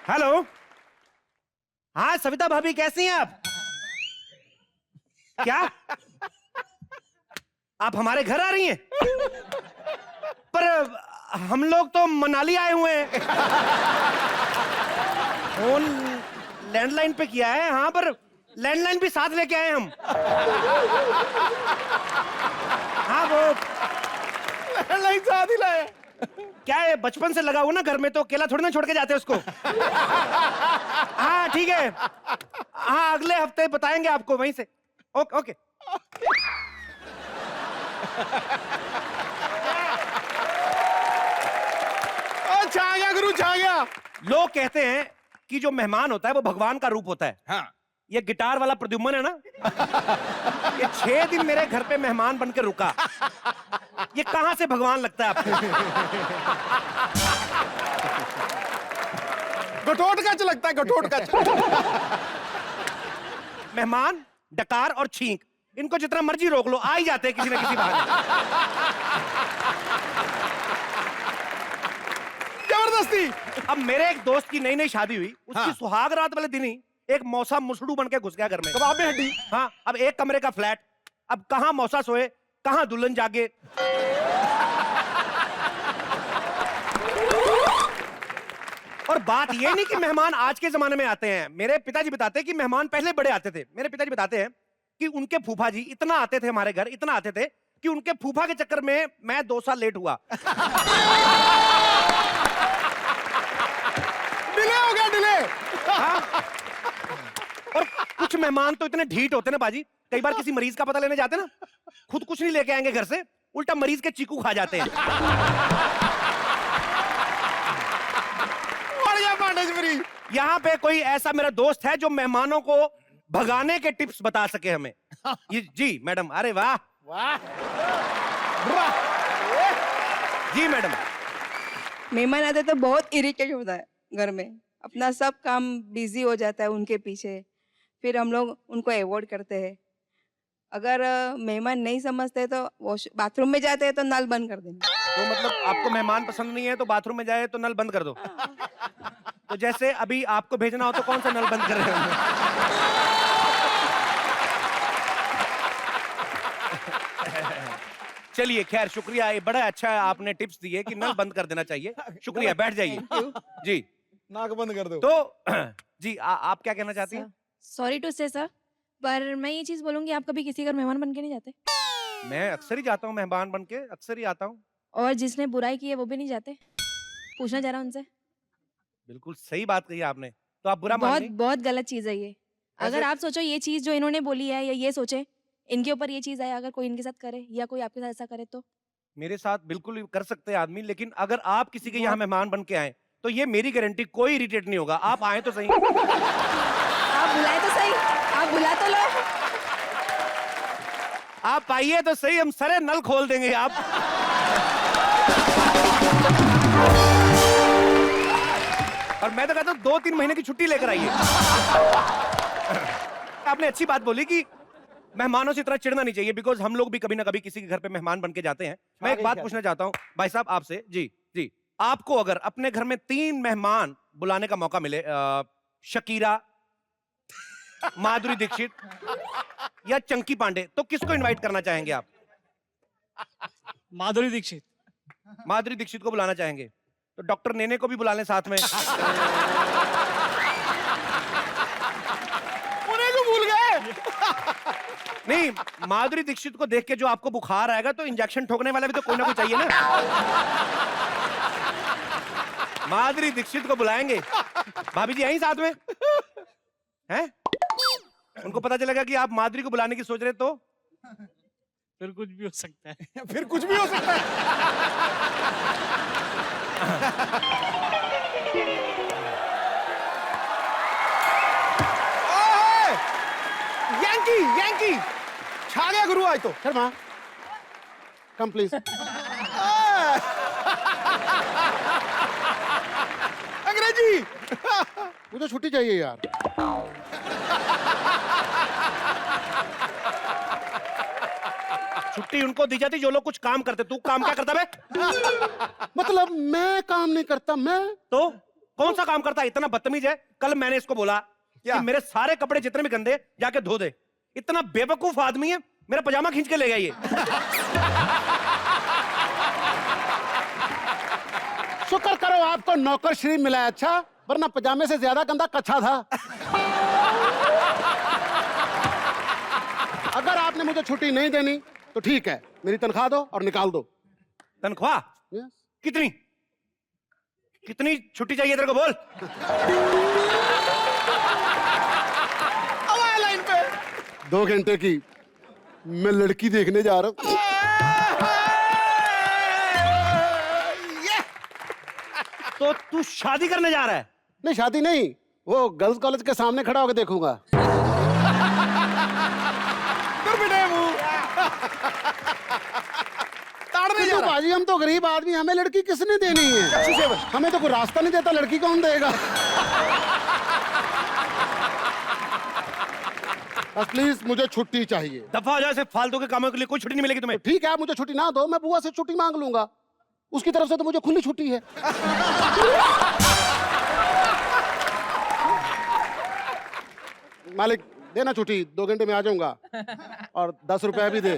Hello. हाँ सविता भाभी, कैसी हैं आप? क्या आप हमारे घर आ रही हैं? पर हम लोग तो मनाली आए हुए हैं। फोन लैंडलाइन पे किया है। हाँ, पर लैंडलाइन भी साथ लेके आए हम। हाँ, वो लैंडलाइन साथ ही लाए। क्या है, बचपन से लगा हुआ ना घर में, तो अकेला थोड़ी ना छोड़ के जाते उसको। हाँ ठीक है। हाँ, अगले हफ्ते बताएंगे आपको वहीं से। Okay okay. छा गया गुरु, छा गया। लोग कहते हैं कि जो मेहमान होता है वो भगवान का रूप होता है। हाँ। ये गिटार वाला प्रद्युम्न है ना, ये 6 दिन मेरे घर पे मेहमान बनकर रुका। ये कहां से भगवान लगता है आपको? घटोटकच लगता है, घटोटकच। मेहमान, डकार और छींक, इनको जितना मर्जी रोक लो, आ ही जाते हैं किसी ना किसी बहाने। जबरदस्ती। अब मेरे एक दोस्त की नई नई शादी हुई, उसकी हाँ। सुहाग रात वाले दिन ही एक मौसा मुसड़ू बन के घुस गया घर में। कबाब में हड्डी। हाँ, अब एक कमरे का फ्लैट, अब कहां मौसा सोए, कहां दुल्हन जागे। और बात ये नहीं कि मेहमान आज के जमाने में आते हैं। मेरे पिताजी बताते हैं कि मेहमान पहले बड़े आते थे। मेरे पिताजी बताते हैं कि उनके फूफा जी इतना आते थे हमारे घर, इतना आते थे कि उनके फूफा के चक्कर में मैं 2 साल लेट हुआ। डिले हो गया, डिले। हाँ? और कुछ मेहमान तो इतने ढीठ होते ना बाजी, कई बार किसी मरीज का पता लेने जाते ना, खुद कुछ नहीं लेके आएंगे घर से, उल्टा मरीज के चीकू खा जाते हैं। यहाँ पे कोई ऐसा मेरा दोस्त है जो मेहमानों को भगाने के टिप्स बता सके हमें। ये जी मैडम। अरे वाह वाह। जी मैडम। मेहमान आते तो बहुत इरिटेट होता है घर में, अपना सब काम बिजी हो जाता है उनके पीछे, फिर हम लोग उनको अवॉइड करते हैं। अगर मेहमान नहीं समझते तो बाथरूम में जाते हैं तो नल बंद कर देना। तो मतलब आपको मेहमान पसंद नहीं है तो बाथरूम में जाए तो नल बंद कर दो। तो जैसे अभी आपको भेजना हो तो कौन सा नल बंद कर रहे हो? चलिए खैर, शुक्रिया, ये बड़ा अच्छा है, आपने टिप्स दिए कि नल बंद कर देना चाहिए। शुक्रिया, बैठ जाइए। जी नाक बंद कर दो। तो जी आप क्या कहना चाहती हैं? सॉरी टू से सर, पर मैं ये चीज बोलूंगी, आप कभी किसी घर मेहमान बन के नहीं जाते? मैं अक्सर ही जाता हूँ मेहमान बन के, अक्सर ही आता हूँ। और जिसने बुराई की है वो भी नहीं जाते? पूछना जरा उनसे। बिल्कुल सही बात कही आपने। तो आप बुरा मान बहुत रही? बहुत गलत चीज है ये। अगर ऐसे- आप सोचो ये चीज जो इन्होंने बोली है, या ये सोचे इनके ऊपर ये चीज आए, अगर कोई इनके साथ करे या कोई आपके साथ ऐसा करे तो? मेरे साथ बिल्कुल कर सकते हैं आदमी, लेकिन अगर आप किसी के यहाँ मेहमान बन के आए तो ये मेरी गारंटी, कोई इरिटेट नहीं होगा। आप आए तो सही। आप बुलाए तो सही, आप बुला तो लो। आप आइए तो सही, हम सारे नल खोल देंगे। आप और मैं तो कहता हूँ 2-3 महीने की छुट्टी लेकर आइए। आपने अच्छी बात बोली कि मेहमानों से इतना चिढ़ना नहीं चाहिए, बिकॉज हम लोग भी कभी ना कभी किसी के घर पे मेहमान बन के जाते हैं। मैं एक बात पूछना चाहता हूँ भाई साहब आपसे। जी जी, आपको अगर अपने घर में 3 मेहमान बुलाने का मौका मिले, शकीरा, माधुरी दीक्षित या चंकी पांडे, तो किसको इनवाइट करना चाहेंगे आप? माधुरी दीक्षित। माधुरी दीक्षित को बुलाना चाहेंगे, तो डॉक्टर नेने को भी बुला लें साथ में। उन्हें को भूल गए। नहीं, माधुरी दीक्षित को देख के जो आपको बुखार आएगा तो इंजेक्शन ठोकने वाला भी तो कोई ना कोई चाहिए ना। माधुरी दीक्षित को बुलाएंगे। भाभी जी यहीं साथ में हैं? उनको पता चलेगा कि आप माधुरी को बुलाने की सोच रहे, तो फिर कुछ भी हो सकता है। फिर कुछ भी हो सकता है। यांकी, यांकी छा गया गुरु आज तो। Sharma come please. अंग्रेजी। मुझे छुट्टी चाहिए यार। छुट्टी उनको दी जाती जो लोग कुछ काम करते। तू काम क्या करता बे? मतलब मैं काम नहीं करता, मैं तो कौन सा काम करता है, इतना बदतमीज है। कल मैंने इसको बोला क्या? कि मेरे सारे कपड़े जितने भी गंदे जाके धो दे। इतना बेवकूफ आदमी है, मेरा पजामा खींच के ले गया ये। शुक्र करो आपको नौकरश्री मिला है, अच्छा, वरना पजामे से ज्यादा गंदा कच्छा था। अगर आपने मुझे छुट्टी नहीं देनी तो ठीक है, मेरी तनख्वाह दो और निकाल दो। तनख्वाह Yes? कितनी कितनी छुट्टी चाहिए तेरे को, बोल। अब आया लाइन पे। 2 घंटे की। मैं लड़की देखने जा रहा हूँ। ये तो तू शादी करने जा रहा है? नहीं, शादी नहीं, वो गर्ल्स कॉलेज के सामने खड़ा होकर देखूंगा। दुर्बिने मुंह। ताड़ने जा तो रहा। बाजी, हम तो गरीब आदमी, हमें लड़की किसने देनी है? हमें तो कोई रास्ता नहीं देता, लड़की कौन देगा? बस प्लीज मुझे छुट्टी चाहिए। दफा हो जाए, ऐसे फालतू के कामों के लिए कोई छुट्टी नहीं मिलेगी तुम्हें। ठीक है, आप मुझे छुट्टी ना दो, मैं बुआ से छुट्टी मांग लूंगा, उसकी तरफ से तो मुझे खुली छुट्टी है। मालिक देना छुट्टी, 2 घंटे में आ जाऊंगा, और 10 रुपया भी दे।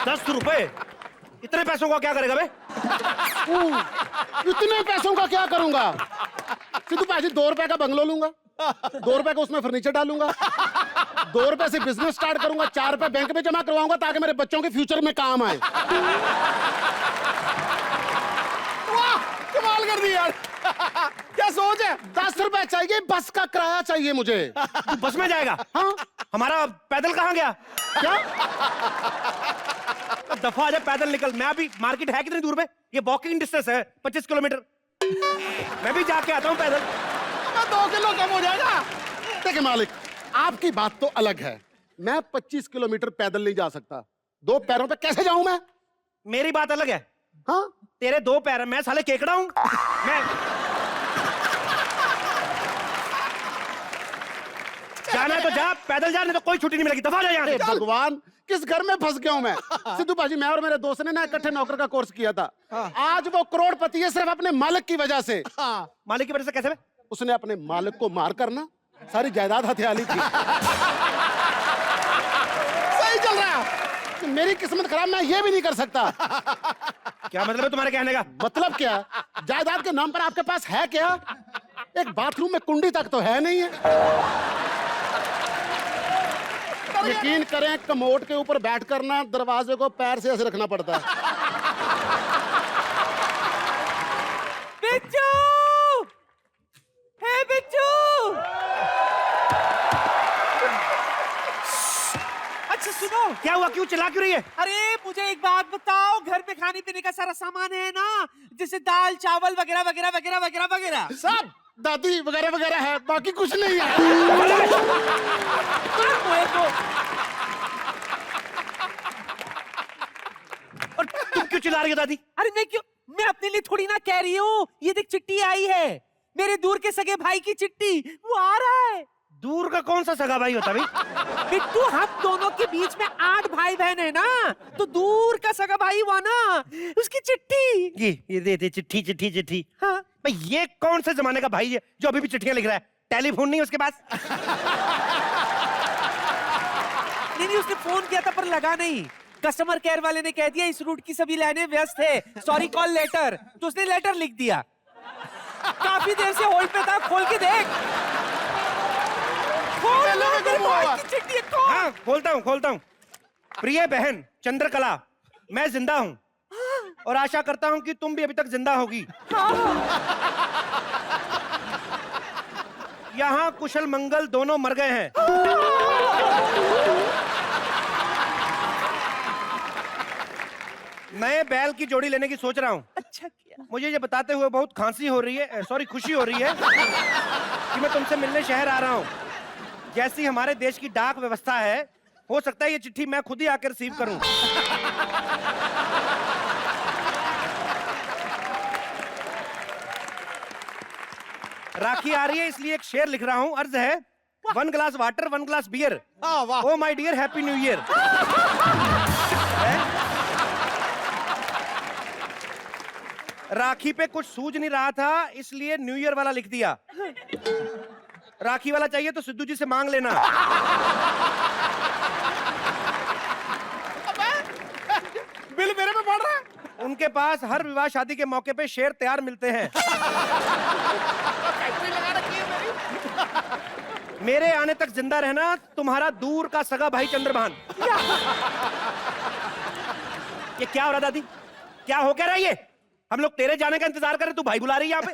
10 रुपए? इतने पैसों का क्या करेगा बे? इतने पैसों का क्या करूंगा? सिद्धू भाजी 2 रुपए का बंगलो लूंगा, 2 रुपए का उसमें फर्नीचर डालूंगा, 2 रुपए से बिजनेस स्टार्ट करूंगा, 4 रुपए बैंक में जमा करवाऊंगा ताकि मेरे बच्चों के फ्यूचर में काम आए। वाह, कमाल कर दी यार। क्या सोच है? 10 रुपए चाहिए, बस का किराया चाहिए मुझे। तू बस में जाएगा? हाँ, हमारा पैदल कहाँ गया? क्या? दफा आ जा, पैदल निकल। मैं अभी, मार्केट है कितनी दूर पे? ये वॉकिंग डिस्टेंस है 25 किलोमीटर। मैं भी जाके आता हूँ पैदल। 2 किलो कम हो जाएगा। देखिए मालिक, आपकी बात तो अलग है, मैं 25 किलोमीटर पैदल नहीं जा सकता। 2 पैरों पे कैसे जाऊं मैं? मेरी बात अलग है। हाँ, तेरे 2 पैर हैं, मैं साले केकड़ा हूँ। मैं जाना है तो जा, पैदल जा, नहीं तो कोई छुट्टी नहीं मिलेगी। दफा जा यहाँ अरे से। भगवान, किस घर में फंस गया हूं मैं? सिद्धू भाजी, मैं और मेरे दोस्त ने ना इकट्ठे नौकर का कोर्स किया था। आज वो करोड़पति है सिर्फ अपने मालिक की वजह से। मालिक की वजह से कैसे बे? उसने अपने मालिक को मार कर ना सारी जायदाद हथिया ली थी। सही चल रहा है। मेरी किस्मत खराब, मैं ये भी नहीं कर सकता। क्या मतलब है तुम्हारे कहने का? मतलब क्या? जायदाद के नाम पर आपके पास है क्या? एक बाथरूम में कुंडी तक तो है नहीं है। यकीन करें, कमोड के ऊपर बैठकर ना दरवाजे को पैर से ऐसे रखना पड़ता है। बिच्छू! हे बिच्छू! अच्छा सुनो, क्या हुआ? क्यों चिल्ला क्यों रही है? अरे मुझे एक बात बताओ, घर में खाने पीने का सारा सामान है ना, जैसे दाल चावल वगैरह वगैरह वगैरह वगैरह वगैरह? सब दादी वगैरह वगैरह है, बाकी कुछ नहीं है। और तुम क्यों चिल्ला रही हो दादी? अरे मैं क्यों, मैं अपने लिए थोड़ी ना कह रही हूँ। ये देख, चिट्ठी आई है, मेरे दूर के सगे भाई की चिट्ठी, वो आ रहा है। दूर का कौन सा सगा भाई होता भाई? बिट्टू, हम दोनों के बीच में 8 भाई बहन है ना, तो दूर का सगा भाई हुआ ना, उसकी चिट्ठी। ये दे चिट्ठी चिट्ठी चिट्ठी। हाँ, भाई ये कौन से जमाने का भाई है जो अभी भी चिट्ठियां लिख रहा है? टेलीफोन नहीं है उसके पास? नहीं, उसने फोन किया था पर लगा नहीं। कस्टमर केयर वाले ने कह दिया इस रूट की सभी लाइनें व्यस्त है, सॉरी कॉल लेटर, तो उसने लेटर लिख दिया। काफी देर से होल्ड पे था, खोल के देख। चिट्ठी है, खोल। हाँ, खोलता हूँ। प्रिय बहन चंद्रकला, मैं जिंदा हूँ और आशा करता हूँ कि तुम भी अभी तक जिंदा होगी। यहाँ कुशल मंगल दोनों मर गए हैं। नए बैल की जोड़ी लेने की सोच रहा हूँ। अच्छा किया। मुझे ये बताते हुए बहुत खांसी हो रही है, सॉरी खुशी हो रही है कि मैं तुमसे मिलने शहर आ रहा हूँ। जैसी हमारे देश की डाक व्यवस्था है, हो सकता है ये चिट्ठी मैं खुद ही आकर रिसीव करूं। राखी आ रही है इसलिए एक शेर लिख रहा हूं। अर्ज है, 1 glass water 1 glass beer, oh my dear happy new year. Rakhi पे कुछ सूझ नहीं रहा था, इसलिए न्यू ईयर वाला लिख दिया। राखी वाला चाहिए तो सिद्धू जी से मांग लेना। बिल मेरे पे पड़ रहा है। उनके पास हर विवाह शादी के मौके पे शेर तैयार मिलते हैं। फैक्ट्री लगा रखी है मेरी। मेरे आने तक जिंदा रहना तुम्हारा दूर का सगा भाई चंद्रभान। ये क्या हो रहा दादी, क्या हो क्या रहा है ये? हम लोग तेरे जाने का इंतजार कर रहे, तू भाई बुला रही है यहाँ पे।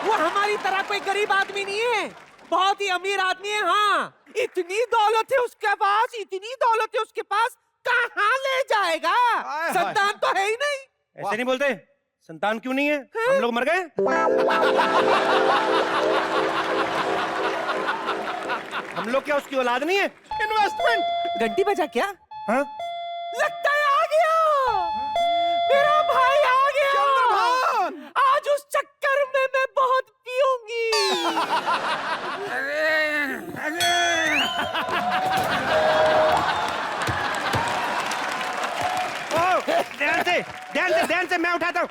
वो हमारी तरह कोई गरीब आदमी नहीं है, बहुत ही अमीर आदमी है। हाँ, इतनी दौलत है उसके पास, इतनी दौलत है उसके पास, कहाँ ले जाएगा? हाय। संतान तो है ही नहीं। ऐसे नहीं बोलते, संतान क्यों नहीं है? हम लोग मर गए। हम लोग क्या उसकी औलाद नहीं है? इन्वेस्टमेंट। घंटी बजा क्या? हाँ? लगता है आ गया, मेरा भाई आ गया। चंद्रभान। आज उस चक्कर में मैं बहुत पीऊंगी। ध्यान से, मैं उठाता हूँ।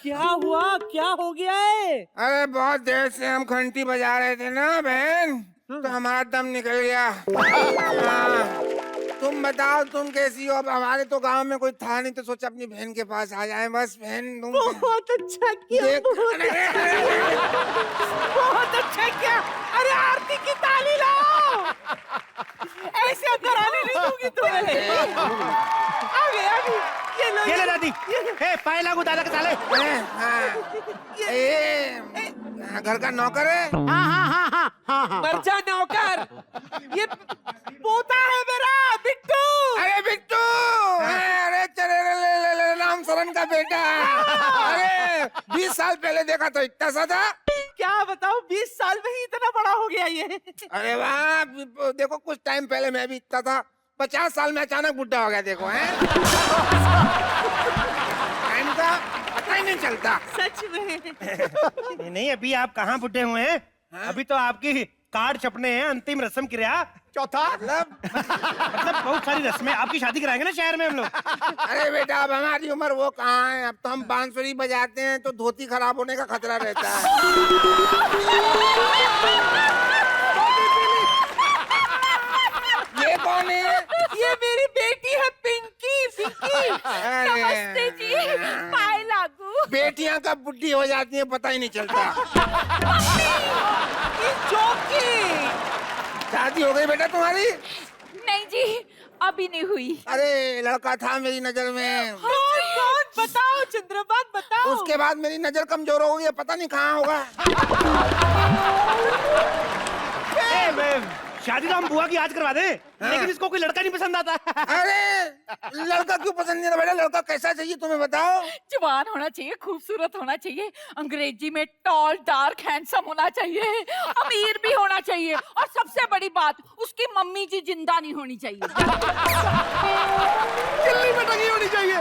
क्या हुआ, क्या हो गया है? अरे बहुत देर से हम घंटी बजा रहे थे ना बहन, तो हमारा दम निकल गया। हाँ, तुम बताओ तुम कैसी हो? अब हमारे तो गांव में कोई था नहीं, तो सोचा अपनी बहन के पास आ जाए। बस बहन तुम बहुत अच्छा किया, देख- बहुत अच्छा किया। अरे आरती की ताली लाओ, ऐसे अंदर आने नहीं दूंगी तुम्हें। आगे आगे, ये ले दादी। ए, पाए लागू दादा के साले। घर का नौकर है। मर जा नौकर, ये पोता है मेरा बिट्टू। अरे बिट्टू, अरे चले राम सरन का बेटा। अरे 20 साल पहले देखा तो इतना सा था। क्या बताओ, 20 साल में ही इतना बड़ा हो गया ये। अरे वाह, देखो कुछ टाइम पहले मैं भी इतना था, 50 साल में अचानक बुढ़ा हो गया। देखो है, टाइम का पता ही नहीं चलता। सच में। नहीं, अभी आप कहाँ बुढ़े हुए हैं? अभी तो आपकी कार्ड छपने हैं, अंतिम रस्म क्रिया। चौथा मतलब बहुत सारी रस्में। आपकी शादी कराएंगे ना शहर में हम लोग। अरे बेटा, अब हमारी उम्र वो कहाँ है? अब तो हम बांसुरी बजाते हैं तो धोती खराब होने का खतरा रहता है। ये कौन है? ये मेरी बेटी है पिंकी। नमस्ते जी, पाए लागू। बेटियां कब बुढ़ी हो जाती हैं पता ही नहीं चलता। शादी हो गई बेटा तुम्हारी? नहीं जी, अभी नहीं हुई। अरे लड़का था मेरी नजर में, कौन कौन बताओ चंद्रभान, बताओ। उसके बाद मेरी नजर कमजोर हो गई, पता नहीं कहाँ होगा। शादी तो हम बुआ की आज करवा दें, लेकिन इसको कोई लड़का नहीं पसंद आता। अरे लड़का क्यों पसंद नहीं आता बेटा? लड़का कैसा चाहिए तुम्हें बताओ? जवान होना चाहिए, खूबसूरत होना चाहिए, अंग्रेजी में टॉल डार्क हैंडसम होना चाहिए, अमीर भी होना चाहिए, और सबसे बड़ी बात, उसकी मम्मी जी जिंदा नहीं होनी चाहिए। चिल्ली में टंगी होनी चाहिए।